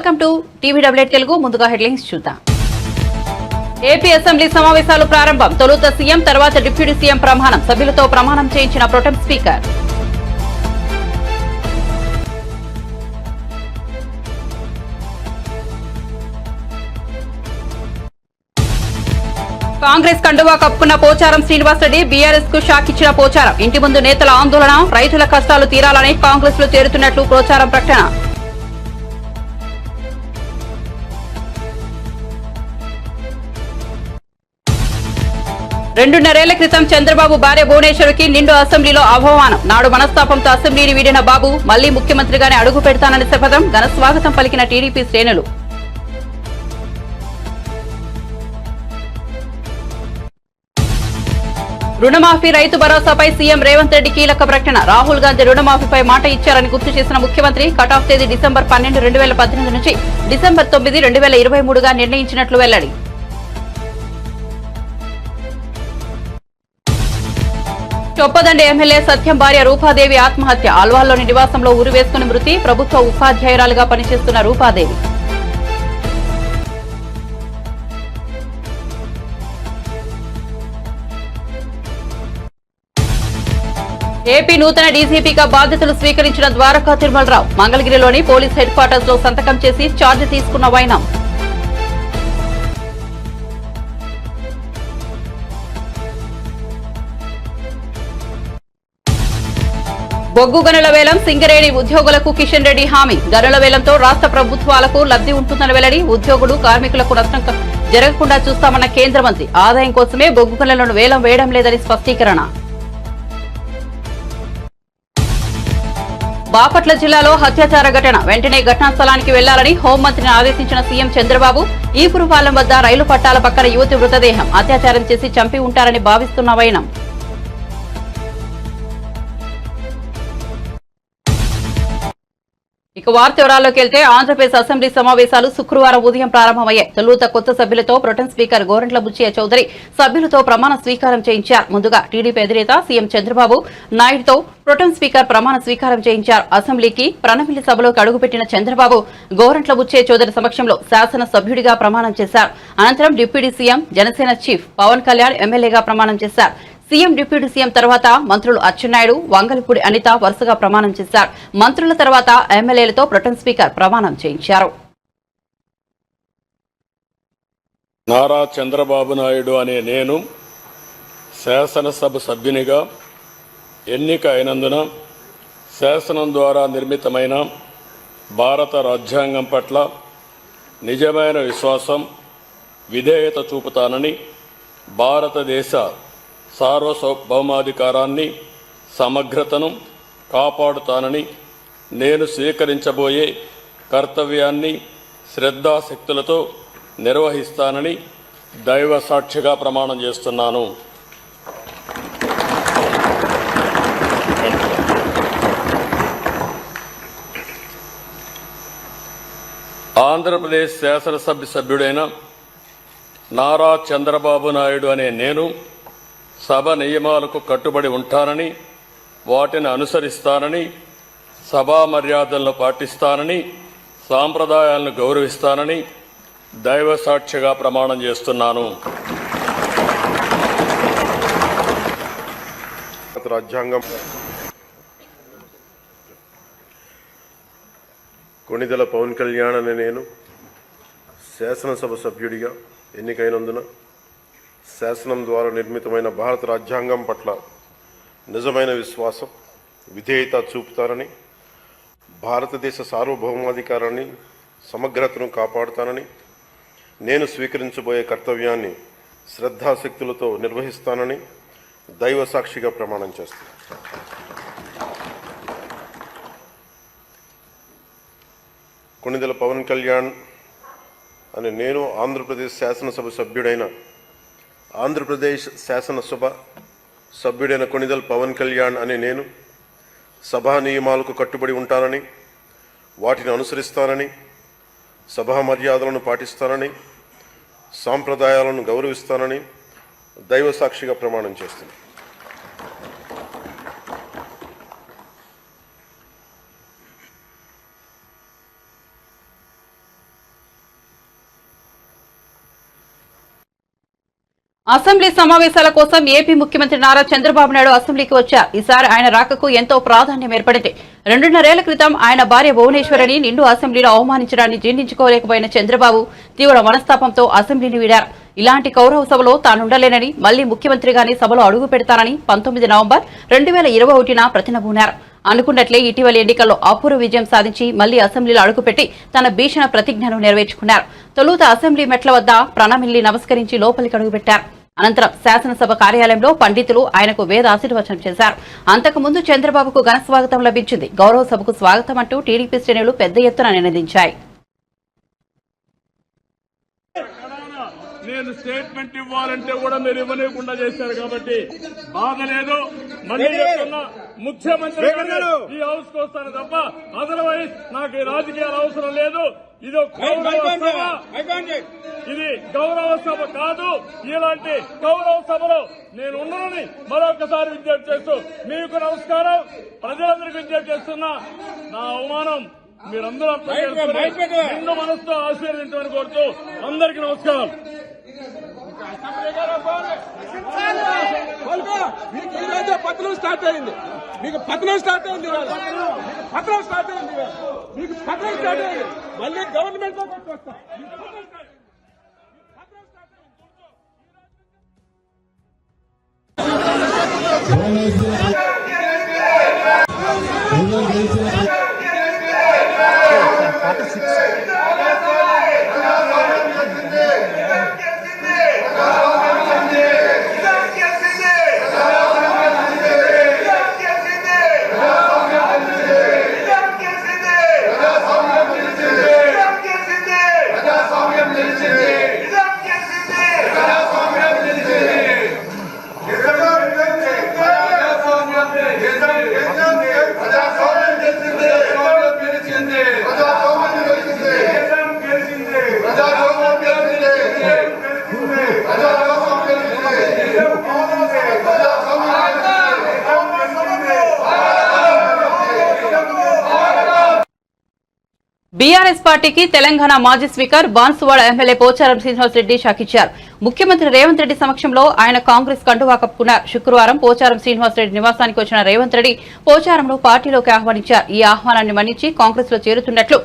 Welcome to TV డబ్ల్యూఎట్ తెలుగు. ముందుగా headlines చూద్దాం. ఏపీ అసెంబ్లీ సమావేశాలు ప్రారంభం. తొలుత సీఎం, తర్వాత డిప్యూటీ సీఎం ప్రమాణం. సభ్యులతో ప్రమాణం చేయించిన ప్రొటెం స్పీకర్. కాంగ్రెస్ కండువా కప్పుకున్న పోచారం శ్రీనివాసరెడ్డి. బీఆర్ఎస్ కు షాక్ ఇచ్చిన పోచారం. ఇంటి ముందు నేతల ఆందోళన. రైతుల కష్టాలు తీరాలని కాంగ్రెస్ లో చేరుతున్నట్లు పోచారం ప్రకటన. రెండున్నరేళ్ల క్రితం చంద్రబాబు భార్య భువనేశ్వరికి నిండు అసెంబ్లీలో అవమానం. నాడు మనస్తాపంతో అసెంబ్లీని వీడిన బాబు మళ్లీ ముఖ్యమంత్రిగానే అడుగు పెడతానని శపథం. ఘన స్వాగతం పలికిన టీడీపీ శ్రేణులు. రుణమాఫీ, రైతు భరోసాపై సీఎం రేవంత్ రెడ్డి కీలక ప్రకటన. రాహుల్ గాంధీ రుణమాఫీపై మాట ఇచ్చారని గుర్తు చేసిన ముఖ్యమంత్రి కటాఫ్ తేదీ డిసెంబర్ 12, 2018 నుంచి డిసెంబర్ 9, 2023గా నిర్ణయించినట్లు వెల్లడి. చొప్పదండి ఎమ్మెల్యే సత్యం భార్య రూపాదేవి ఆత్మహత్య. ఆల్వాల్లోని నివాసంలో ఉరివేసుకుని మృతి. ప్రభుత్వ ఉపాధ్యాయురాలుగా పనిచేస్తున్న రూపాదేవి. ఏపీ నూతన డీజీపీగా బాధ్యతలు స్వీకరించిన ద్వారకా తిరుమలరావు. మంగళగిరిలోని పోలీస్ హెడ్ క్వార్టర్స్ లో సంతకం చేసి ఛార్జ్ తీసుకున్న వైనం. బొగ్గు గనుల వేలం. సింగరేణి ఉద్యోగులకు కిషన్ రెడ్డి హామీ. గనుల వేలంతో రాష్ట్ర ప్రభుత్వాలకు లబ్ధి ఉంటుందని వెల్లడి. ఉద్యోగులు, కార్మికులకు నష్టం జరగకుండా చూస్తామన్న కేంద్ర మంత్రి. ఆదాయం కోసమే బొగ్గు గనులను వేలం వేయడం లేదని స్పష్టీకరణ. బాపట్ల జిల్లాలో హత్యాచార ఘటన. వెంటనే ఘటనా స్థలానికి వెళ్లాలని హోంమంత్రిని ఆదేశించిన సీఎం చంద్రబాబు. ఈపురపాలెం వద్ద రైలు పట్టాల పక్కన యువతి మృతదేహం. అత్యాచారం చేసి చంపి ఉంటారని భావిస్తున్న వైనం. ఇక వార్త వివరాల్లోకి వెళ్తే ఆంధ్రప్రదేశ్ అసెంబ్లీ సమావేశాలు శుక్రవారం ఉదయం ప్రారంభమయ్యాయి. తొలుత కొత్త సభ్యులతో ప్రొటెం స్పీకర్ గోరంట్ల బుచ్చయ్య చౌదరి సభ్యులతో ప్రమాణ స్వీకారం చేయించారు. ముందుగా టీడీపీ అధినేత సీఎం చంద్రబాబు నాయుడుతో ప్రొటెం స్పీకర్ ప్రమాణ స్వీకారం చేయించారు. అసెంబ్లీకి ప్రణమిల్లి సభలోకి అడుగుపెట్టిన చంద్రబాబు గోరంట్ల బుచ్చయ్య చౌదరి సమక్షంలో శాసన సభ్యుడిగా ప్రమాణం చేశారు. అనంతరం deputy CM, Janasena chief Pawan Kalyan ఎమ్మెల్యేగా ప్రమాణం చేశారు. సీఎం, డిప్యూటీ సీఎం తర్వాత మంత్రులు అచ్చెన్నాయుడు, వంగలపూడి అనిత వరుసగా ప్రమాణం చేశారు. మంత్రుల తర్వాత ఎమ్మెల్యేలతో ప్రొటెం స్పీకర్ ప్రమాణం చేయించారు. నారా చంద్రబాబు నాయుడు అనే నేను శాసనసభ సభ్యునిగా ఎన్నిక అయినందున శాసనం ద్వారా నిర్మితమైన భారత రాజ్యాంగం పట్ల నిజమైన విశ్వాసం, విధేయత చూపుతానని, భారతదేశ సార్వభౌమాధికారాన్ని, సమగ్రతను కాపాడుతానని, నేను స్వీకరించబోయే కర్తవ్యాన్ని శ్రద్ధాశక్తులతో నిర్వహిస్తానని దైవ సాక్షిగా ప్రమాణం చేస్తున్నాను. ఆంధ్రప్రదేశ్ శాసనసభ సభ్యుడైన నారా చంద్రబాబు నాయుడు అనే నేను సభ నియమాలకు కట్టుబడి ఉంటానని, వాటిని అనుసరిస్తానని, సభా మర్యాదలను పాటిస్తానని, సాంప్రదాయాలను గౌరవిస్తానని దైవ సాక్షిగా ప్రమాణం చేస్తున్నాను. రాజ్యాంగం కొణిదెల పవన్ కళ్యాణ్ అనే నేను శాసనసభ సభ్యుడిగా ఎన్నికైనందున శాసనం ద్వారా నిర్మితమైన భారత రాజ్యాంగం పట్ల నిజమైన విశ్వాసం, విధేయత చూపుతానని, భారతదేశ సార్వభౌమాధికారాన్ని, సమగ్రతను కాపాడుతానని, నేను స్వీకరించబోయే కర్తవ్యాన్ని శ్రద్ధాశక్తులతో నిర్వహిస్తానని దైవ సాక్షిగా ప్రమాణం చేస్తాను. కొణిదెల పవన్ కళ్యాణ్ అని నేను ఆంధ్రప్రదేశ్ శాసనసభ సభ్యుడైన కొణిదెల పవన్ కళ్యాణ్ అని నేను సభా నియమాలకు కట్టుబడి ఉంటానని, వాటిని అనుసరిస్తానని, సభా మర్యాదలను పాటిస్తానని, సాంప్రదాయాలను గౌరవిస్తానని దైవ సాక్షిగా ప్రమాణం చేస్తున్నాను. అసెంబ్లీ సమావేశాల కోసం ఏపీ ముఖ్యమంత్రి నారా చంద్రబాబు నాయుడు అసెంబ్లీకి వచ్చారు. ఈసారి ఆయన రాకకు ఎంతో ప్రాధాన్యం ఏర్పడింది. 2.5 క్రితం ఆయన భార్య భువనేశ్వరిని నిండు అసెంబ్లీలో అవమానించడాన్ని జీర్ణించుకోలేకపోయిన చంద్రబాబు తీవ్ర మనస్తాపంతో అసెంబ్లీని వీడారు. ఇలాంటి కౌరవ సభలో తానుండలేనని, మళ్లీ ముఖ్యమంత్రిగానే సభలో అడుగు పెడతానని 19 నవంబర్ 2021న ప్రతినబూనారు. అనుకున్నట్లే ఇటీవల ఎన్నికల్లో అపూర్వ విజయం సాధించి మళ్లీ అసెంబ్లీలో అడుగుపెట్టి తన భీషణ ప్రతిజ్ఞను నెరవేర్చుకున్నారు. తొలుత అసెంబ్లీ మెట్ల వద్ద ప్రణమిల్లి నమస్కరించి లోపలికి అడుగుపెట్టారు. అనంతరం శాసనసభ కార్యాలయంలో పండితులు ఆయనకు వేద ఆశీర్వచనం చేశారు. అంతకుముందు చంద్రబాబుకు ఘన స్వాగతం లభించింది. గౌరవ సభకు స్వాగతం అంటూ టీడీపీ శ్రేణులు పెద్ద ఎత్తున నినదించాయి. నేను స్టేట్మెంట్ ఇవ్వాలంటే కూడా మీరు ఇవ్వలేకుండా చేశారు కాబట్టి బాధ లేదు. మళ్ళీ చెప్తున్నా, ముఖ్యమంత్రి ఈ హౌస్ కు వస్తాను తప్ప అదర్వైజ్ నాకు ఈ రాజకీయాలు అవసరం లేదు. ఇది గౌరవ సభ కాదు. ఇలాంటి గౌరవ సభలో నేను ఉన్నానని మరొకసారి విజ్ఞప్తి చేస్తూ మీకు నమస్కారం. ప్రజలందరికీ విజ్ఞప్తి చేస్తున్నా, నా అవమానం మీరందరూ నిండు మనసుతో ఆశీర్వదించమని కోరుతూ అందరికీ నమస్కారం. మీకు ఈ రోజే పత్రం స్టార్ట్ అయింది. మీకు పత్రం స్టార్ట్ అయింది. మీకు పత్రం స్టార్ట్ అయింది. మళ్ళీ గవర్నమెంట్ లో వస్తాం. బీఆర్ఎస్ పార్టీకి తెలంగాణ మాజీ speaker Banswada MLA Pocharam Srinivasa Reddy shock ఇచ్చారు. ముఖ్యమంత్రి రేవంత్ రెడ్డి సమక్షంలో ఆయన కాంగ్రెస్ కండువా కప్పుకున్నారు. శుక్రవారం పోచారం శ్రీనివాసరెడ్డి నివాసానికి వచ్చిన రేవంత్ రెడ్డి పోచారంలో పార్టీలోకి ఆహ్వానించారు. ఈ ఆహ్వానాన్ని మన్నించి కాంగ్రెస్ లో చేరుతున్నట్లు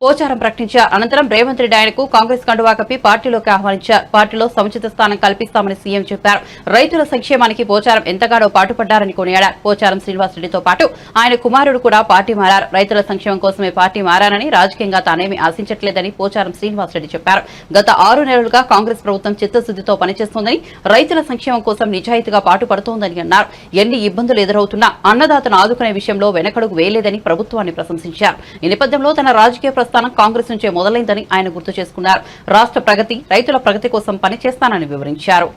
పోచారం ప్రకటించారు. అనంతరం రేవంత్ రెడ్డి ఆయనకు కాంగ్రెస్ కండువా కప్పి పార్టీలోకి ఆహ్వానించారు. పార్టీలో సముచిత స్థానం కల్పిస్తామని సీఎం చెప్పారు. రైతుల సంక్షేమానికి పోచారం ఎంతగానో పాటుపడ్డారని కొనియాడారు. పోచారం శ్రీనివాసరెడ్డితో పాటు ఆయన కుమారుడు కూడా పార్టీ మారారు. రైతుల సంక్షేమం కోసమే పార్టీ మారానని, రాజకీయంగా తానేమీ ఆశించట్లేదని పోచారం శ్రీనివాసరెడ్డి చెప్పారు. గత 6 నెలలుగా కాంగ్రెస్ ప్రభుత్వం చిత్తశుద్దితో పనిచేస్తోందని, రైతుల సంక్షేమం కోసం నిజాయితీగా పాటుపడుతోందని అన్నారు. ఎన్ని ఇబ్బందులు ఎదురవుతున్నా అన్నదాతను ఆదుకునే విషయంలో వెనకడుగు వేయలేదని ప్రభుత్వాన్ని ప్రశంసించారు. ఈ నేపథ్యంలో తన రాజకీయ ప్రస్థానం కాంగ్రెస్ నుంచే మొదలైందని ఆయన గుర్తు చేసుకున్నారు. రాష్ట్ర ప్రగతి, రైతుల ప్రగతి కోసం పనిచేస్తానని వివరించారు.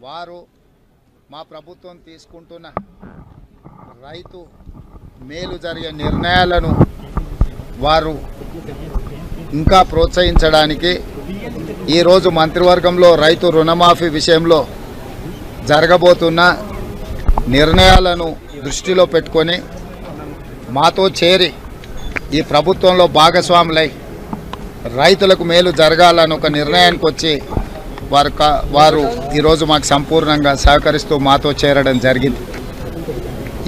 వారు మా ప్రభుత్వం తీసుకుంటున్న రైతు మేలు జరిగే నిర్ణయాలను వారు ఇంకా ప్రోత్సహించడానికి ఈరోజు మంత్రివర్గంలో రైతు రుణమాఫీ విషయంలో జరగబోతున్న నిర్ణయాలను దృష్టిలో పెట్టుకొని మాతో చేరి ఈ ప్రభుత్వంలో భాగస్వాములై రైతులకు మేలు జరగాలని ఒక నిర్ణయానికి వచ్చి వారు ఈరోజు మాకు సంపూర్ణంగా సహకరిస్తూ మాతో చేరడం జరిగింది.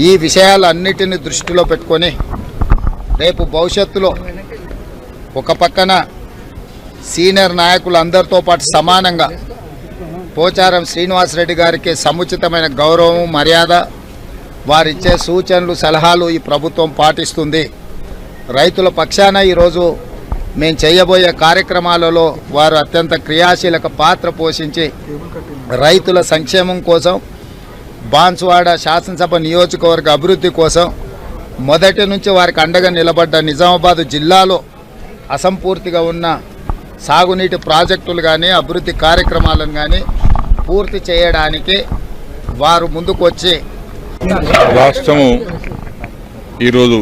ఈ విషయాలన్నిటిని దృష్టిలో పెట్టుకొని రేపు భవిష్యత్తులో ఒక పక్కన సీనియర్ నాయకులందరితో పాటు సమానంగా పోచారం శ్రీనివాసరెడ్డి గారికి సముచితమైన గౌరవం, మర్యాద, వారిచ్చే సూచనలు, సలహాలు ఈ ప్రభుత్వం పాటిస్తుంది. రైతుల పక్షాన ఈరోజు మేము చేయబోయే కార్యక్రమాలలో వారు అత్యంత క్రియాశీలక పాత్ర పోషించి రైతుల సంక్షేమం కోసం, బాన్సువాడ శాసనసభ నియోజకవర్గ అభివృద్ధి కోసం మొదటి నుంచి వారికి అండగా నిలబడ్డ నిజామాబాద్ జిల్లాలో అసంపూర్తిగా ఉన్న సాగునీటి ప్రాజెక్టులు కానీ, అభివృద్ధి కార్యక్రమాలను కానీ పూర్తి చేయడానికి వారు ముందుకు వచ్చి రాష్ట్రము ఈరోజు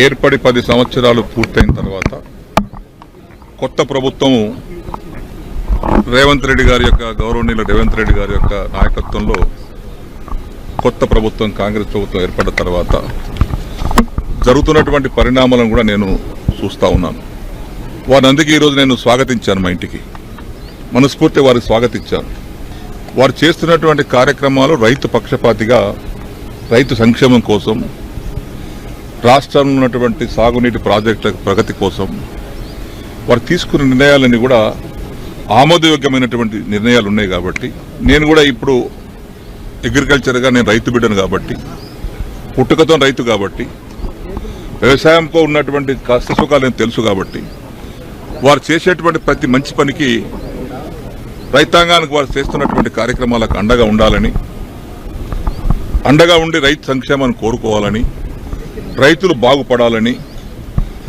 ఏర్పడి 10 సంవత్సరాలు పూర్తయిన తర్వాత కొత్త ప్రభుత్వము రేవంత్ రెడ్డి గారి యొక్క గౌరవనీయులు రేవంత్ రెడ్డి గారి యొక్క నాయకత్వంలో కొత్త ప్రభుత్వం కాంగ్రెస్ ప్రభుత్వం ఏర్పడిన తర్వాత జరుగుతున్నటువంటి పరిణామాలను కూడా నేను చూస్తూ ఉన్నాను. వారిని అందుకే ఈరోజు నేను స్వాగతించాను, మా ఇంటికి మనస్ఫూర్తి వారికి స్వాగతించాను. వారు చేస్తున్నటువంటి కార్యక్రమాలు రైతు పక్షపాతిగా, రైతు సంక్షేమం కోసం, రాష్ట్రంలో ఉన్నటువంటి సాగునీటి ప్రాజెక్టుల ప్రగతి కోసం వారు తీసుకున్న నిర్ణయాలన్నీ కూడా ఆమోదయోగ్యమైనటువంటి నిర్ణయాలు ఉన్నాయి. కాబట్టి నేను కూడా ఇప్పుడు అగ్రికల్చర్గా నేను రైతు బిడ్డను కాబట్టి, పుట్టుకతో రైతు కాబట్టి, వ్యవసాయంతో ఉన్నటువంటి కష్ట సుఖాలు నేను తెలుసు కాబట్టి, వారు చేసేటువంటి ప్రతి మంచి పనికి రైతాంగానికి వారు చేస్తున్నటువంటి కార్యక్రమాలకు అండగా ఉండాలని, అండగా ఉండి రైతు సంక్షేమాన్ని కోరుకోవాలని, రైతులు బాగుపడాలని,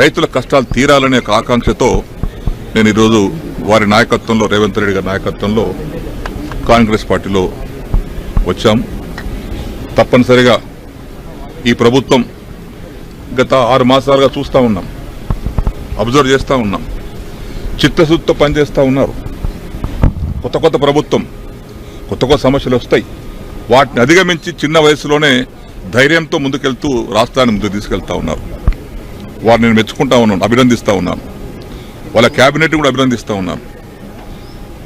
రైతుల కష్టాలు తీరాలనే ఒక ఆకాంక్షతో నేను ఈరోజు వారి నాయకత్వంలో, రేవంత్ రెడ్డి గారి నాయకత్వంలో కాంగ్రెస్ పార్టీలో వచ్చాం. తప్పనిసరిగా ఈ ప్రభుత్వం గత 6 మాసాలుగా చూస్తూ ఉన్నాం, అబ్జర్వ్ చేస్తూ ఉన్నాం, చిత్తశుద్ధితో పనిచేస్తూ ఉన్నారు. కొత్త ప్రభుత్వం, కొత్త సమస్యలు వస్తాయి. వాటిని అధిగమించి చిన్న వయసులోనే ధైర్యంతో ముందుకెళ్తూ రాష్ట్రాన్ని ముందుకు తీసుకెళ్తా ఉన్నారు. వారిని నేను మెచ్చుకుంటా ఉన్నాను, అభినందిస్తూ ఉన్నాను. వాళ్ళ క్యాబినెట్ కూడా అభినందిస్తూ ఉన్నాను.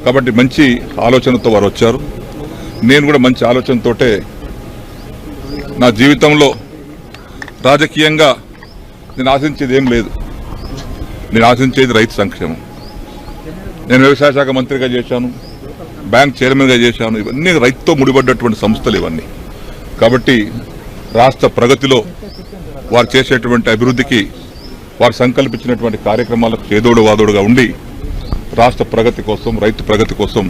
కాబట్టి మంచి ఆలోచనతో వారు వచ్చారు. నేను కూడా మంచి ఆలోచనతోటే నా జీవితంలో రాజకీయంగా నేను ఆశించేది ఏం లేదు. నేను ఆశించేది రైతు సంక్షేమం. నేను వ్యవసాయ శాఖ మంత్రిగా చేశాను, బ్యాంక్ చైర్మన్గా చేశాను. ఇవన్నీ రైతుతో ముడిపడ్డటువంటి సంస్థలు ఇవన్నీ. కాబట్టి రాష్ట్ర ప్రగతిలో వారు చేసేటువంటి అభివృద్ధికి, వారు సంకల్పించినటువంటి కార్యక్రమాలకు చేదోడు వాదోడుగా ఉండి రాష్ట్ర ప్రగతి కోసం, రైతు ప్రగతి కోసం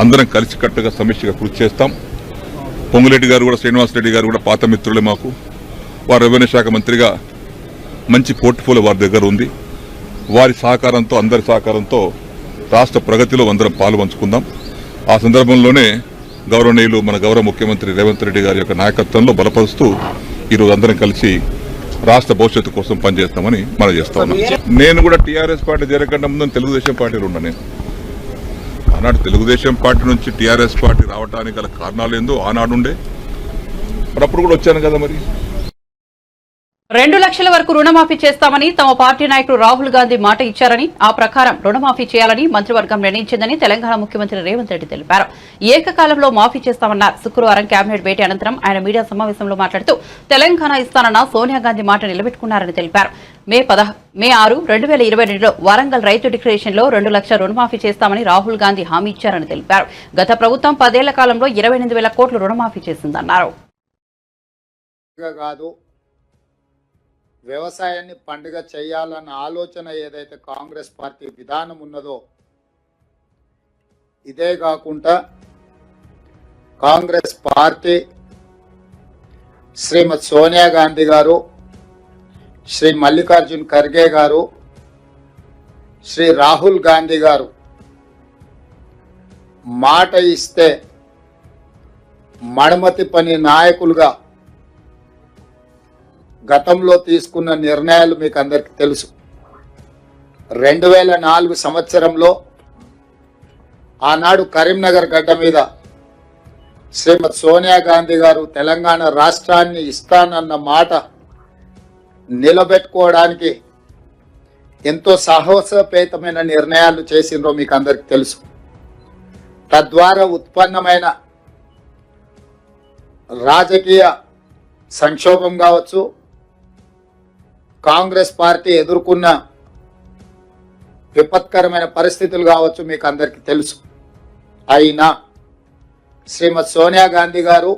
అందరం కలిసికట్టుగా సమిష్టిగా కృషి చేస్తాం. పొంగులేటి గారు కూడా, శ్రీనివాసరెడ్డి గారు కూడా పాత మిత్రులే మాకు. వారు రెవెన్యూ శాఖ మంత్రిగా మంచి పోర్ట్ఫోలియో వారి దగ్గర ఉంది. వారి సహకారంతో, అందరి సహకారంతో రాష్ట్ర ప్రగతిలో అందరం పాలు పంచుకుందాం. ఆ సందర్భంలోనే గౌరవనీయులు మన గౌరవ ముఖ్యమంత్రి రేవంత్ రెడ్డి గారి యొక్క నాయకత్వంలో బలపరుస్తూ ఈరోజు అందరం కలిసి రాష్ట్ర భవిష్యత్తు కోసం పనిచేస్తామని మనం చేస్తా ఉన్నాం. నేను కూడా టీఆర్ఎస్ పార్టీ జరగకుండా ముందు తెలుగుదేశం పార్టీలో ఉన్నా. నేను ఆనాడు తెలుగుదేశం పార్టీ నుంచి టీఆర్ఎస్ పార్టీ రావడానికి గల కారణాలు ఏందో ఆనాడుండే, మరి అప్పుడు కూడా వచ్చాను కదా. మరి 2 లక్షల వరకు రుణమాఫీ చేస్తామని తమ పార్టీ నాయకుడు రాహుల్ గాంధీ మాట ఇచ్చారని, ఆ ప్రకారం రుణమాఫీ చేయాలని మంత్రివర్గం నిర్ణయించిందని తెలంగాణ ముఖ్యమంత్రి రేవంత్ రెడ్డి తెలిపారు. ఏకకాలంలో మాఫీ చేస్తామన్నారు. శుక్రవారం కేబినెట్ భేటీ అనంతరం ఆయన మీడియా సమావేశంలో మాట్లాడుతూ తెలంగాణ ఇస్తానన్న సోనియా గాంధీ మాట నిలబెట్టుకున్నారని తెలిపారు. మే 6, 2022లో వరంగల్ రైతు డిక్లరేషన్లో 2 లక్షల రుణమాఫీ చేస్తామని రాహుల్ గాంధీ హామీ ఇచ్చారని తెలిపారు. గత ప్రభుత్వం 10 ఏళ్ల కాలంలో 28,000 కోట్లు రుణమాఫీ చేసిందన్నారు. వ్యవసాయాన్ని పండుగ చేయాలన్న ఆలోచన ఏదైతే కాంగ్రెస్ పార్టీ విధానం ఉన్నదో, ఇదే కాకుండా కాంగ్రెస్ పార్టీ శ్రీమతి సోనియా గాంధీ గారు, శ్రీ మల్లికార్జున్ ఖర్గే గారు, శ్రీ రాహుల్ గాంధీ గారు మాట ఇస్తే మడమతి పని నాయకులుగా గతంలో తీసుకున్న నిర్ణయాలు మీకు అందరికీ తెలుసు. 2004 సంవత్సరంలో ఆనాడు కరీంనగర్ గడ్డ మీద శ్రీమతి సోనియా గాంధీ గారు తెలంగాణ రాష్ట్రాన్ని ఇస్తానన్న మాట నిలబెట్టుకోవడానికి ఎంతో సాహసోపేతమైన నిర్ణయాలు చేసిండ్రో మీకు అందరికీ తెలుసు. తద్వారా ఉత్పన్నమైన రాజకీయ సంక్షోభం కావచ్చు, కాంగ్రెస్ పార్టీ ఎదుర్కొన్న విపత్కరమైన పరిస్థితులు కావచ్చు, మీకు అందరికీ తెలుసు. అయినా శ్రీమతి సోనియా గాంధీ గారు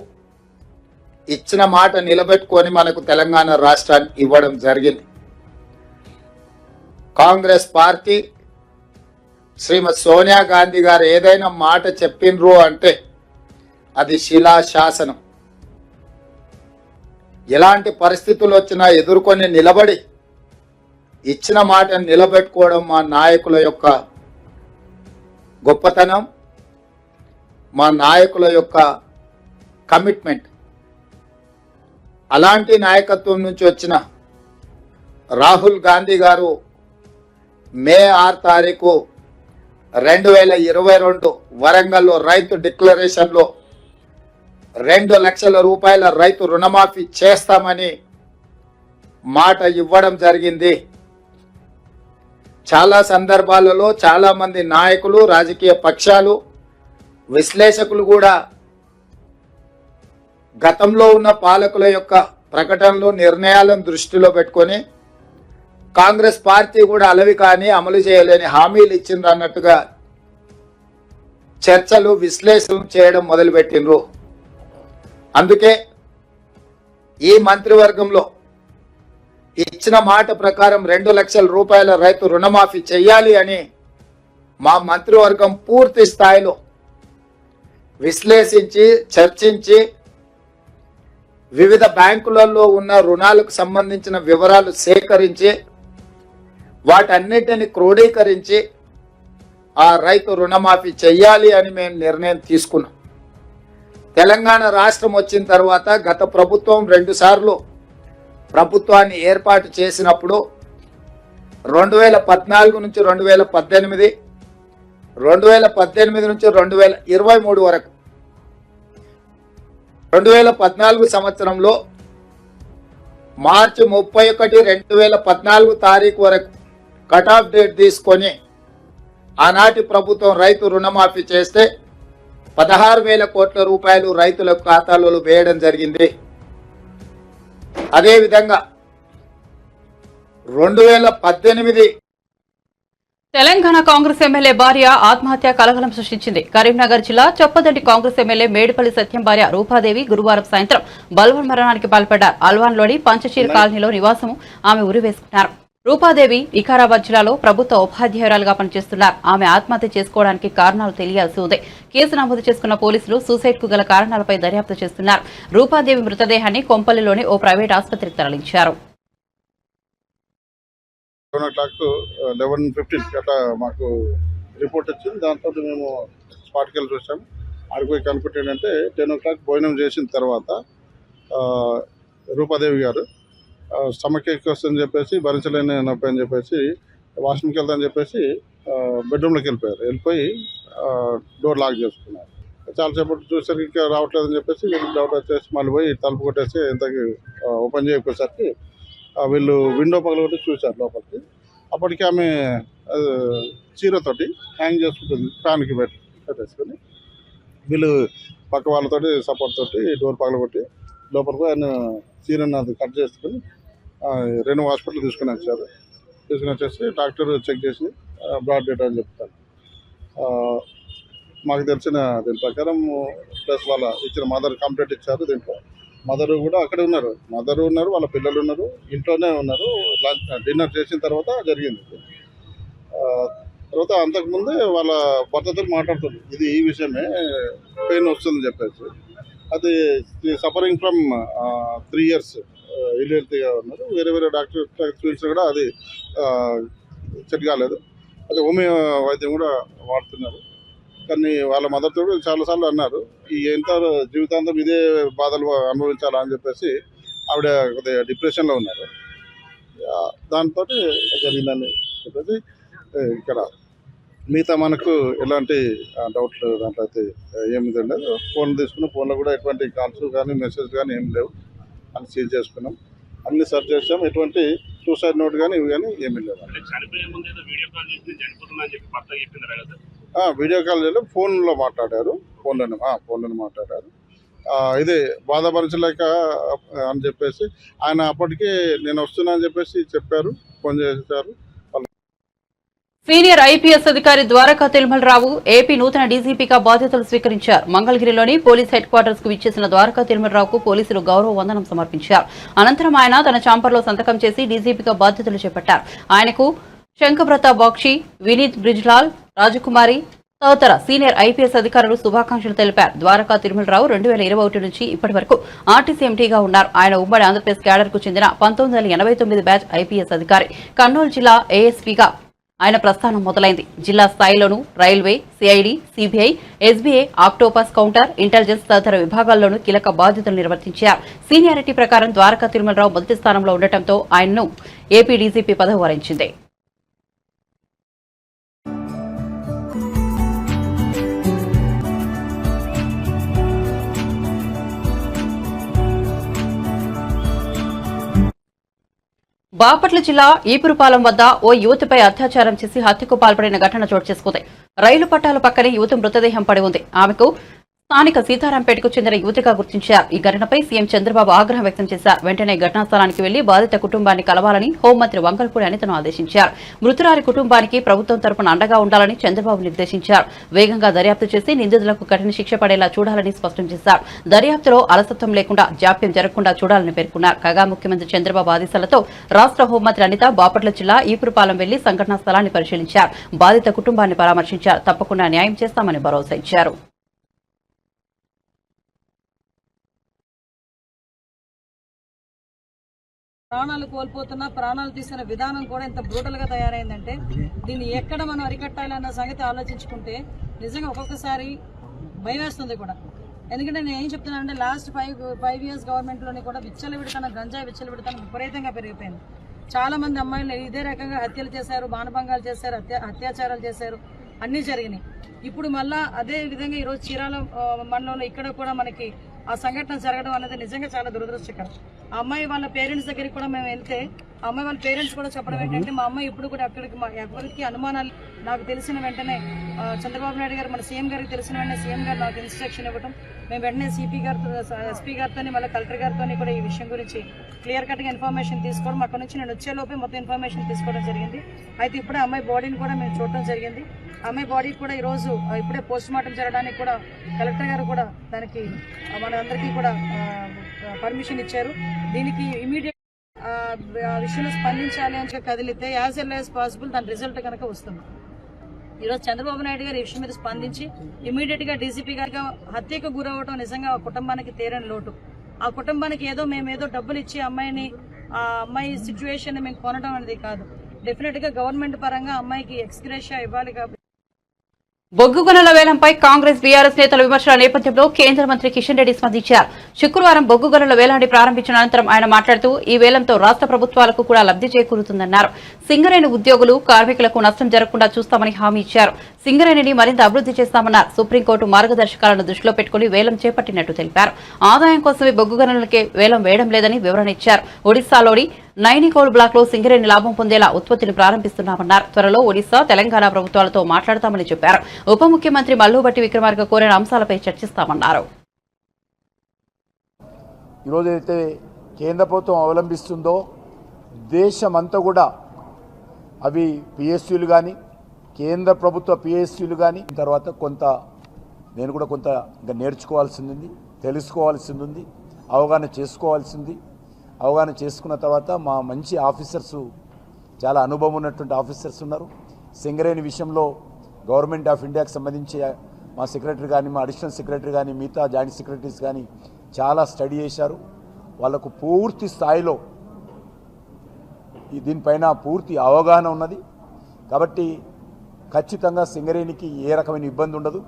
ఇచ్చిన మాట నిలబెట్టుకొని మనకు తెలంగాణ రాష్ట్రాన్ని ఇవ్వడం జరిగింది. కాంగ్రెస్ పార్టీ శ్రీమతి సోనియా గాంధీ గారు ఏదైనా మాట చెప్పిండ్రు అంటే అది శిలాశాసనం. ఎలాంటి పరిస్థితులు వచ్చినా ఎదుర్కొని నిలబడి ఇచ్చిన మాట నిలబెట్టుకోవడం మా నాయకుల యొక్క గొప్పతనం, మా నాయకుల యొక్క కమిట్మెంట్. అలాంటి నాయకత్వం నుంచి వచ్చిన రాహుల్ గాంధీ గారు మే 6 తారీఖు 2022 వరంగల్లో రైతు డిక్లరేషన్లో 2 లక్షల రూపాయల రైతు రుణమాఫీ చేస్తామని మాట ఇవ్వడం జరిగింది. చాలా సందర్భాలలో చాలా మంది నాయకులు, రాజకీయ పక్షాలు, విశ్లేషకులు కూడా గతంలో ఉన్న పాలకుల యొక్క ప్రకటనలు, నిర్ణయాలను దృష్టిలో పెట్టుకొని కాంగ్రెస్ పార్టీ కూడా అలవి కానీ అమలు చేయలేని హామీలు ఇచ్చింది అన్నట్టుగా చర్చలు, విశ్లేషణలు చేయడం మొదలుపెట్టిండ్రు. అందుకే ఈ మంత్రివర్గంలో ఇచ్చిన మాట ప్రకారం 2 లక్షల రూపాయల రైతు రుణమాఫీ చేయాలి అని మా మంత్రివర్గం పూర్తి స్థాయిలో విశ్లేషించి, చర్చించి, వివిధ బ్యాంకులలో ఉన్న రుణాలకు సంబంధించిన వివరాలు సేకరించి వాటన్నిటిని క్రోడీకరించి ఆ రైతు రుణమాఫీ చెయ్యాలి అని మేము నిర్ణయం తీసుకున్నాం. తెలంగాణ రాష్ట్రం వచ్చిన తర్వాత గత ప్రభుత్వం 2 సార్లు ప్రభుత్వాన్ని ఏర్పాటు చేసినప్పుడు 2014 నుంచి 2018, 2018 నుంచి 2023 వరకు 2014 సంవత్సరంలో మార్చి 31, 2014 తారీఖు వరకు కట్ ఆఫ్ డేట్ తీసుకొని ఆనాటి ప్రభుత్వం రైతు రుణమాఫీ చేస్తే 16,000 కోట్ల రూపాయలు రైతుల ఖాతాలలో వేయడం జరిగింది. అదేవిధంగా 2018 తెలంగాణ కాంగ్రెస్ ఎమ్మెల్యే భార్య ఆత్మహత్య కలకలం సృష్టించింది. కరీంనగర్ జిల్లా చొప్పదండి కాంగ్రెస్ ఎమ్మెల్యే మేడిపల్లి సత్యం భార్య రూపాదేవి గురువారం సాయంత్రం బల్వన్ మరణానికి పాల్పడ్డారు. అల్వాన్లోని పంచచీర కాలనీలో నివాసం ఆమె ఉరివేసుకున్నారు. రూపాదేవి వికారాబాద్ జిల్లాలో ప్రభుత్వ ఉపాధ్యాయురాలుగా పనిచేస్తున్నారు. ఆమె ఆత్మహత్య చేసుకోవడానికి కారణాలు తెలియాల్సి ఉంది. కేసు నమోదు చేసుకున్న పోలీసులు సూసైడ్ కు గల కారణాలపై దర్యాప్తు చేస్తున్నారు. రూపాదేవి మృతదేహాన్ని కొంపల్లిలోని ఓ ప్రైవేట్ ఆసుపత్రికి తరలించారు. 11:15 అట్లా మాకు రిపోర్ట్ వచ్చింది. దాంతో మేము స్పాట్కి వెళ్ళి చూసాము. ఆడిపోయి కనుక్కుంటే ఏంటంటే 10 o'clock భోజనం చేసిన తర్వాత రూపాదేవి గారు స్టమక్ ఎక్కువ వస్తుందని చెప్పేసి, భరించలేని నొప్పి అని చెప్పేసి వాష్రూమ్కి వెళ్తామని చెప్పేసి బెడ్రూమ్లోకి వెళ్ళిపోయి డోర్ లాక్ చేసుకున్నారు. చాలాసేపటి చూసరికి ఇంకా రావట్లేదని చెప్పేసి వీళ్ళు డౌట్ వచ్చేసి మళ్ళీ పోయి తలుపు కొట్టేసి ఇంతకి ఓపెన్ చేయకపోయేసరికి వీళ్ళు విండో పగలగొట్టి చూశారు లోపలికి. అప్పటికి ఆమె చీరతోటి హ్యాంగ్ చేసుకుంటుంది, ఫ్యాన్కి పెట్టేసుకొని. వీళ్ళు పక్క వాళ్ళతోటి సపోర్ట్ తోటి డోర్ పగలగొట్టి లోపలికి ఆయన చీరను అది కట్ చేసుకొని రెండు హాస్పిటల్ తీసుకుని వచ్చేసి డాక్టర్ చెక్ చేసి బ్రాడ్ డెడ్ అని చెప్తారు. మాకు తెలిసిన దీని ప్రకారం ప్లస్ వాళ్ళ ఇచ్చిన మదర్ కంప్లైంట్ ఇచ్చారు. దీంట్లో మదరు కూడా అక్కడే ఉన్నారు, వాళ్ళ పిల్లలు ఉన్నారు, ఇంట్లోనే ఉన్నారు. డిన్నర్ చేసిన తర్వాత జరిగింది. తర్వాత అంతకుముందే వాళ్ళ భర్తతో మాట్లాడుతుంది, ఇది ఈ విషయమే పెయిన్ వస్తుందని చెప్పేసి. అది సఫరింగ్ ఫ్రమ్ 3 years ఇల్హెల్తీగా ఉన్నారు. వేరే డాక్టర్ చూపించినా కూడా అది సెట్ కాలేదు. అది హోమియో వైద్యం కూడా వాడుతున్నారు. కానీ వాళ్ళ మదర్తో చాలాసార్లు అన్నారు, ఈ ఎంత జీవితాంతం ఇదే బాధలు అనుభవించాలా అని చెప్పేసి ఆవిడ కొద్దిగా డిప్రెషన్లో ఉన్నారు. దాంతో జరిగిందని చెప్పేసి ఇక్కడ మిగతా మనకు ఎలాంటి డౌట్లు దాంట్లో అయితే ఏమి లేదు. ఫోన్ తీసుకున్నాం, ఫోన్లో కూడా ఎటువంటి కాల్స్ కానీ మెసేజ్ కానీ ఏం లేవు అని సీజ్ చేసుకున్నాం. అన్ని సెర్చ్ చేసాం, ఎటువంటి సూసైడ్ నోట్ కానీ ఇవి కానీ ఏమీ లేవు. వీడియో కాల్ చేయలేదు, ఫోన్లో మాట్లాడారు. ఫోన్లోనే మాట్లాడారు. ఇదే బాధపరచలేక అని చెప్పేసి ఆయన అప్పటికే నేను వస్తున్నా అని చెప్పేసి చెప్పారు, ఫోన్ చేశారు. సీనియర్ ఐపీఎస్ అధికారి ద్వారకా తిరుమలరావు ఏపీ నూతన డీజీపీగా బాధ్యతలు స్వీకరించారు. మంగళగిరిలోని పోలీస్ హెడ్ క్వార్టర్స్ కు విచ్చేసిన ద్వారకా తిరుమలరావుకు పోలీసులు గౌరవ వందనం సమర్పించారు. అనంతరం ఆయన తన ఛాంబర్లో సంతకం చేసి డీజీపీగా బాధ్యతలు చేపట్టారు. ఆయనకు శంఖప్రతాప్ బాక్షి, వినీత్ బ్రిజ్లాల్, రాజకుమారి తదితర సీనియర్ ఐపీఎస్ అధికారులు శుభాకాంక్షలు తెలిపారు. ద్వారకా తిరుమలరావు 2021 నుంచి ఇప్పటి వరకు ఆర్టీసీ ఎంటీగా ఉన్నారు. ఆయన ఉమ్మడి ఆంధ్రప్రదేశ్ క్యాడర్ కు చెందిన 1989 బ్యాచ్ ఐపీఎస్ అధికారి. కర్నూలు జిల్లా ఏఎస్పీగా ఆయన ప్రస్థానం మొదలైంది. జిల్లా స్థాయిలోనూ railway, CID, CBI, SBI, octopus counter, intelligence తదితర విభాగాల్లోనూ కీలక బాధ్యతలు నిర్వర్తించారు. సీనియారిటీ ప్రకారం ద్వారకా తిరుమలరావు మొదటి స్థానంలో ఉండటంతో ఆయన్ను ఏపీ డీజీపీ పదవి వరించింది. బాపట్ల జిల్లా ఈపురుపాలెం వద్ద ఓ యువతిపై అత్యాచారం చేసి హత్యకు పాల్పడిన ఘటన చోటు చేసుకుంది. రైలు పట్టాల పక్కనే యువతి మృతదేహం పడి ఉంది. ఆమెకు స్థానిక సీతారాంపేటకు చెందిన యువతిగా గుర్తించారు. ఈ ఘటనపై సీఎం చంద్రబాబు ఆగ్రహం వ్యక్తం చేశారు. వెంటనే ఘటనా స్థలానికి వెళ్లి బాధిత కుటుంబాన్ని కలవాలని హోంమంత్రి వంగల్పూడి అనితను ఆదేశించారు. మృతురాలి కుటుంబానికి ప్రభుత్వం తరపున అండగా ఉండాలని చంద్రబాబు నిర్దేశించారు. వేగంగా దర్యాప్తు చేసి నిందితులకు కఠిన శిక్ష పడేలా చూడాలని స్పష్టం చేశారు. దర్యాప్తులో అలసత్వం లేకుండా జాప్యం జరగకుండా చూడాలని పేర్కొన్నారు. కాగా ముఖ్యమంత్రి చంద్రబాబు ఆదేశాలతో రాష్ట్ర హోంమంత్రి అనిత బాపట్ల జిల్లా ఈపురుపాలెం వెళ్లి సంఘటనా స్థలాన్ని పరిశీలించారు. బాధిత కుటుంబాన్ని పరామర్శించారు. తప్పకుండా న్యాయం చేస్తామని భరోసా ఇచ్చారు. ప్రాణాలు కోల్పోతున్నా ప్రాణాలు తీసిన విధానం కూడా ఇంత బ్రూటల్ గా తయారైందంటే దీన్ని ఎక్కడ మనం అరికట్టాలన్న సంగతి ఆలోచించుకుంటే నిజంగా ఒక్కొక్కసారి భయం వేస్తుంది కూడా. ఎందుకంటే నేను ఏం చెప్తున్నానంటే లాస్ట్ ఫైవ్ ఇయర్స్ గవర్నమెంట్ లోని కూడా విచ్చలవిడితనం గంజాయి విచ్చలవిడితనం విపరీతంగా పెరిగిపోయింది. చాలా మంది అమ్మాయిలు ఇదే రకంగా హత్యలు చేశారు, మానభంగాలు చేశారు, అత్యాచారాలు చేశారు, అన్నీ జరిగినాయి. ఇప్పుడు మళ్ళా అదే విధంగా ఈరోజు చీరాల మండలంలో ఇక్కడ కూడా మనకి ఆ సంఘటన జరగడం అనేది నిజంగా చాలా దురదృష్టకరం. ఆ అమ్మాయి వాళ్ళ పేరెంట్స్ దగ్గరికి కూడా మేము వెళ్తే ఆ అమ్మాయి వాళ్ళ పేరెంట్స్ కూడా చెప్పడం ఏంటంటే మా అమ్మాయి ఇప్పుడు కూడా అక్కడికి ఎవరికి అనుమానాలు నాకు తెలిసిన వెంటనే చంద్రబాబు నాయుడు గారు మన సీఎం గారికి తెలిసిన వెంటనే సీఎం గారు నాకు ఇన్స్ట్రక్షన్ ఇవ్వడం, మేము వెంటనే సిపి గారితో ఎస్పీ గారితో మళ్ళీ కలెక్టర్ గారితో కూడా ఈ విషయం గురించి క్లియర్ కట్గా ఇన్ఫర్మేషన్ తీసుకోవడం, అక్కడ నుంచి నేను వచ్చేలోపే మొత్తం ఇన్ఫర్మేషన్ తీసుకోవడం జరిగింది. అయితే ఇప్పుడే అమ్మాయి బాడీని కూడా మేము చూడడం జరిగింది. అమ్మాయి బాడీ కూడా ఈరోజు ఇప్పుడే పోస్ట్ మార్టం జరగడానికి కూడా కలెక్టర్ గారు కూడా దానికి మన అందరికీ కూడా పర్మిషన్ ఇచ్చారు. దీనికి ఇమీడియట్ విషయంలో స్పందించాలి అని కదిలితే యాజ్ ఎల్ యాజ్ పాసిబుల్ దాని రిజల్ట్ కనుక వస్తుంది. ఈరోజు చంద్రబాబు నాయుడు గారు ఈ విషయం మీద స్పందించి ఇమీడియట్ గా డీసీపీ గారికి హత్యకు గురవడం నిజంగా ఆ కుటుంబానికి తీరని లోటు. ఆ కుటుంబానికి మేమేదో డబ్బులు ఇచ్చి ఆ అమ్మాయి సిచ్యువేషన్ మేము కొనడం అనేది కాదు. డెఫినెట్ గా గవర్నమెంట్ పరంగా అమ్మాయికి ఎక్స్గ్రేషియా ఇవ్వాలి. కాబట్టి బొగ్గు గనుల వేలంపై కాంగ్రెస్ బీఆర్ఎస్ నేతల విమర్శల నేపథ్యంలో కేంద్ర మంత్రి కిషన్ రెడ్డి స్పందించారు. శుక్రవారం బొగ్గు గనుల వేలాన్ని ప్రారంభించిన అనంతరం ఆయన మాట్లాడుతూ ఈ వేలంతో రాష్ట్ర ప్రభుత్వాలకు కూడా లబ్ది చేకూరుతుందన్నారు. సింగరేణి ఉద్యోగులు కార్మికులకు నష్టం జరగకుండా చూస్తామని హామీ ఇచ్చారు. సింగరేణిని మరింత అభివృద్ది చేస్తామన్నారు. సుప్రీంకోర్టు మార్గదర్శకాలను దృష్టిలో పెట్టుకుని వేలం చేపట్టినట్టు తెలిపారు. ఆదాయం కోసమే బొగ్గు గనులకే వేలం వేయడం లేదని వివరణ ఇచ్చారు. ఒడిశాలోని నైనికోల్ బ్లాక్ లో సింగరేణి లాభం పొందేలా ఉత్పత్తిని ప్రారంభిస్తున్నామన్నారు. త్వరలో ఒడిశా, తెలంగాణ ప్రభుత్వాలతో మాట్లాడతామని చెప్పారు. ఉప ముఖ్యమంత్రి మల్లుబట్టి విక్రమార్క కోరిన అంశాలపై చర్చిస్తామన్నారు. ఈరోజైతే కేంద్ర ప్రభుత్వం అవలంబిస్తుందో దేశమంతా కూడా అవి పిఎస్యూలు కానీ కేంద్ర ప్రభుత్వ పిఎస్యూలు కానీ తర్వాత నేను కూడా కొంత ఇంకా నేర్చుకోవాల్సింది ఉంది, తెలుసుకోవాల్సింది ఉంది, అవగాహన చేసుకోవాల్సింది. అవగాహన చేసుకున్న తర్వాత మా మంచి ఆఫీసర్స్, చాలా అనుభవం ఉన్నటువంటి ఆఫీసర్స్ ఉన్నారు. సింగరేణి విషయంలో గవర్నమెంట్ ఆఫ్ ఇండియాకి సంబంధించి మా సెక్రటరీ కానీ, మా అడిషనల్ సెక్రటరీ కానీ, మిగతా జాయింట్ సెక్రటరీస్ కానీ చాలా స్టడీ చేశారు. వాళ్ళకు పూర్తి స్థాయిలో దీనిపైన పూర్తి అవగాహన ఉన్నది. కాబట్టి ఖచ్చితంగా సింగరేణికి ఏ రకమైన ఇబ్బంది ఉండదు.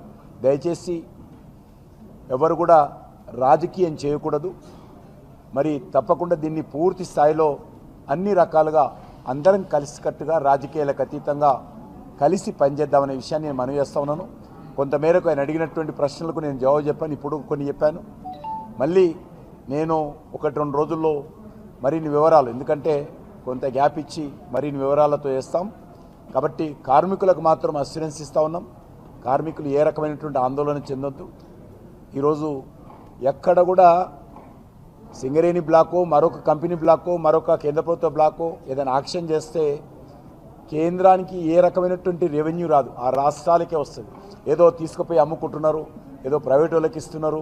దయచేసి ఎవరు కూడా రాజకీయం చేయకూడదు. మరి తప్పకుండా దీన్ని పూర్తి స్థాయిలో అన్ని రకాలుగా అందరం కలిసికట్టుగా రాజకీయాలకు అతీతంగా కలిసి పనిచేద్దామనే విషయాన్ని నేను మనవి చేస్తా ఉన్నాను. కొంతమేరకు ఆయన అడిగినటువంటి ప్రశ్నలకు నేను జవాబు చెప్పాను, ఇప్పుడు కొన్ని చెప్పాను. మళ్ళీ నేను 1-2 రోజుల్లో మరిన్ని వివరాలు, ఎందుకంటే కొంత గ్యాప్ ఇచ్చి మరిన్ని వివరాలతో వేస్తాం. కాబట్టి కార్మికులకు మాత్రం అస్యూరెన్స్ ఇస్తూ ఉన్నాం. కార్మికులు ఏ రకమైనటువంటి ఆందోళన చెందొద్దు. ఈరోజు ఎక్కడ కూడా సింగరేణి బ్లాకో, మరొక కంపెనీ బ్లాకో, మరొక కేంద్ర ప్రభుత్వ బ్లాకో ఏదైనా యాక్షన్ చేస్తే కేంద్రానికి ఏ రకమైనటువంటి రెవెన్యూ రాదు, ఆ రాష్ట్రాలకే వస్తుంది. ఏదో తీసుకుపోయి అమ్ముకుంటున్నారు, ఏదో ప్రైవేట్ వాళ్ళకి ఇస్తున్నారు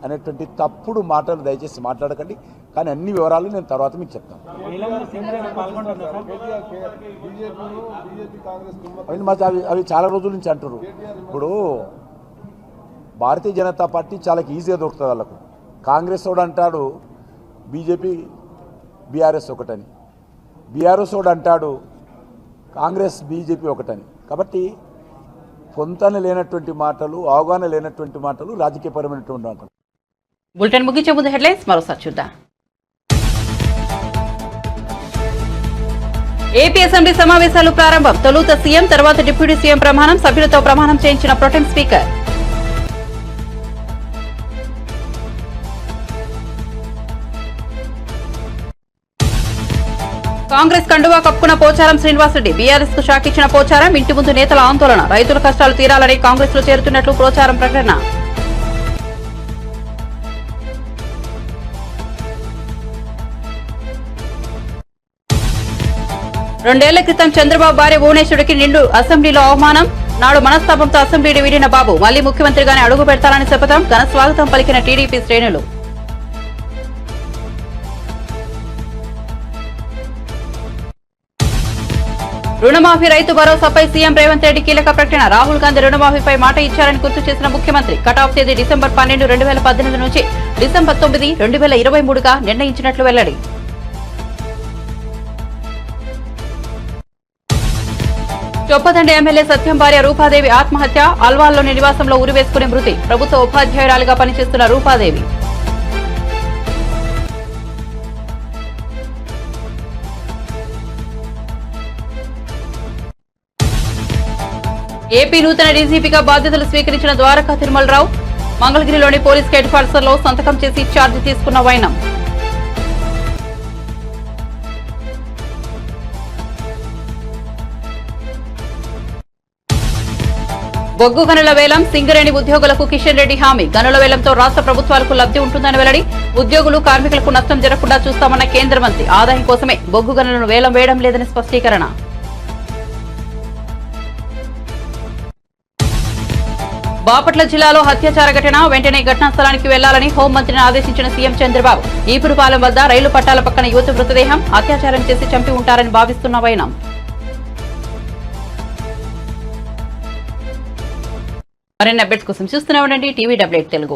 అనేటువంటి తప్పుడు మాటలు దయచేసి మాట్లాడకండి. కానీ అన్ని వివరాలు నేను తర్వాత మీకు చెప్తాను. అవి చాలా రోజుల నుంచి అంటారు. ఇప్పుడు భారతీయ జనతా పార్టీ చాలా ఈజీగా దొరుకుతుంది వాళ్ళకు. కాంగ్రెస్ వాడు అంటాడు బీజేపీ బీఆర్ఎస్ ఒకటని, బీఆర్ఎస్ వాడు అంటాడు కాంగ్రెస్ బీజేపీ ఒకటని. కాబట్టి పొంతన లేనటువంటి మాటలు, అవగాహన లేనటువంటి మాటలు రాజకీయపరమైనటువంటి మాటలు. బులెటిన్ ముగించే ముందు హెడ్లైన్స్ మరోసారి చూద్దాం. ఏపీ అసెంబ్లీ సమావేశాలు ప్రారంభం. తొలుత సీఎం, తర్వాత డిప్యూటీ సీఎం ప్రమాణం. సభ్యులతో ప్రమాణం చేయించిన ప్రొటెం స్పీకర్. కాంగ్రెస్ కండువా కప్పుకున్న పోచారం శ్రీనివాసరెడ్డి బీఆర్ఎస్ కు షాక్ ఇచ్చిన పోచారం ఇంటి ముందు నేతల ఆందోళన రైతుల కష్టాలు తీరాలని కాంగ్రెస్ లో చేరుతున్నట్లు పోచారం ప్రకటన. రెండేళ్ల క్రితం చంద్రబాబు భార్య భువనేశ్వరుడికి నిండు అసెంబ్లీలో అవమానం. నాడు మనస్తాపంతో అసెంబ్లీని వీడిన బాబు మళ్లీ ముఖ్యమంత్రిగానే అడుగు పెడతారని శపథం. ఘన స్వాగతం పలికిన టీడీపీ శ్రేణులు. రుణమాఫీ రైతు భరోసాపై సీఎం రేవంత్ రెడ్డి కీలక ప్రకటన. రాహుల్ గాంధీ రుణమాఫీపై మాట ఇచ్చారని గుర్తు చేసిన ముఖ్యమంత్రి కటాఫ్ తేదీ డిసెంబర్ 12, 2018 నుంచి డిసెంబర్ 9, 2023గా నిర్ణయించినట్లు వెల్లడి. చొప్పదండి ఎమ్మెల్యే సత్యం భార్య రూపాదేవి ఆత్మహత్య. అల్వాల్లోని నివాసంలో ఉరివేసుకుని మృతి. ప్రభుత్వ ఉపాధ్యాయురాలిగా పనిచేస్తున్న రూపాదేవి. ఏపీ నూతన డీజీపీగా బాధ్యతలు స్వీకరించిన ద్వారకా తిరుమలరావు. మంగళగిరిలోని పోలీస్ హెడ్ క్వార్టర్స్ లో సంతకం చేసి ఛార్జ్ తీసుకున్న వైనం. బొగ్గు గనుల వేలం సింగరేణి ఉద్యోగులకు కిషన్ రెడ్డి హామీ. గనుల వేలంతో రాష్ట్ర ప్రభుత్వాలకు లబ్ధి ఉంటుందని వెల్లడి. ఉద్యోగులు కార్మికులకు నష్టం జరగకుండా చూస్తామన్న కేంద్ర మంత్రి. ఆదాయం కోసమే బొగ్గు గనులను వేలం వేయడం లేదని స్పష్టీకరణ. బాపట్ల జిల్లాలో హత్యాచార ఘటన. వెంటనే ఘటనా స్థలానికి వెళ్లాలని హోంమంత్రిని ఆదేశించిన సీఎం చంద్రబాబు. ఈపురుపాలెం వద్ద రైలు పట్టాల పక్కన యువతి మృతదేహం. అత్యాచారం చేసి చంపి ఉంటారని భావిస్తున్న వైనం. మరిన్ని అప్డేట్స్ కోసం చూస్తూనే ఉండండి టీవీ డబ్ల్యూఎయిట్ తెలుగు.